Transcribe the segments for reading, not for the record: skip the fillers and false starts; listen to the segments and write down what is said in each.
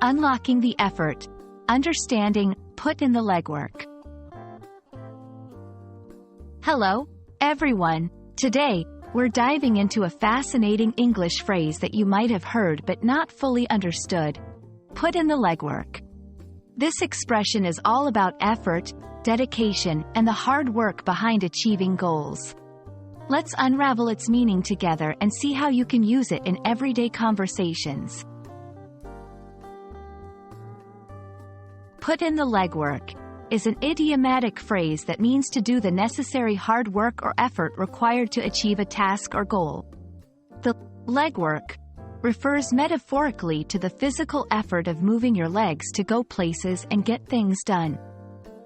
Unlocking the effort. Understanding, put in the legwork. Hello, everyone. Today, we're diving into a fascinating English phrase that you might have heard but not fully understood. Put in the legwork. This expression is all about effort, dedication, and the hard work behind achieving goals. Let's unravel its meaning together and see how you can use it in everyday conversations. Put in the legwork is an idiomatic phrase that means to do the necessary hard work or effort required to achieve a task or goal. The legwork refers metaphorically to the physical effort of moving your legs to go places and get things done.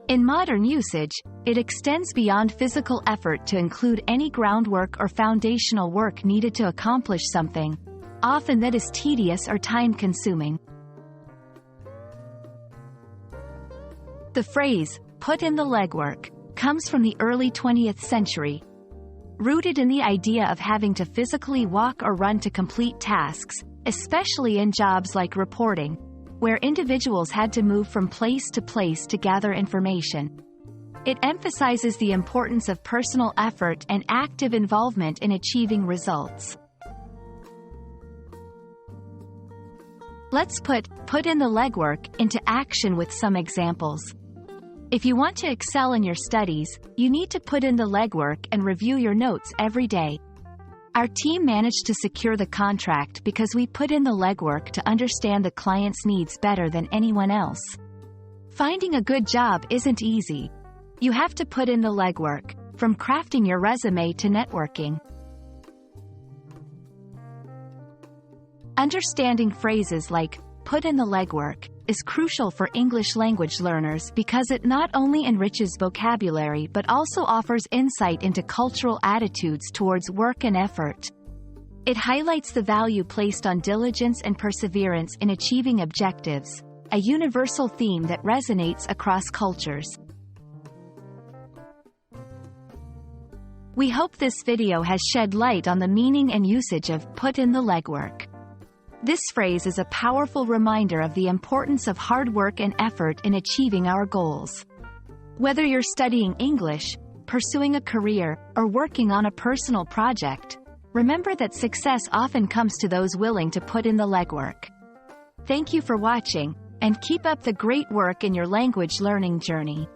In modern usage, it extends beyond physical effort to include any groundwork or foundational work needed to accomplish something, often that is tedious or time-consuming. The phrase, put in the legwork, comes from the early 20th century. Rooted in the idea of having to physically walk or run to complete tasks, especially in jobs like reporting, where individuals had to move from place to place to gather information. It emphasizes the importance of personal effort and active involvement in achieving results. Let's put in the legwork into action with some examples. If you want to excel in your studies, you need to put in the legwork and review your notes every day. Our team managed to secure the contract because we put in the legwork to understand the client's needs better than anyone else. Finding a good job isn't easy. You have to put in the legwork, from crafting your resume to networking. Understanding phrases like, put in the legwork, is crucial for English language learners because it not only enriches vocabulary but also offers insight into cultural attitudes towards work and effort. It highlights the value placed on diligence and perseverance in achieving objectives, a universal theme that resonates across cultures. We hope this video has shed light on the meaning and usage of put in the legwork. This phrase is a powerful reminder of the importance of hard work and effort in achieving our goals. Whether you're studying English, pursuing a career, or working on a personal project, remember that success often comes to those willing to put in the legwork. Thank you for watching, and keep up the great work in your language learning journey.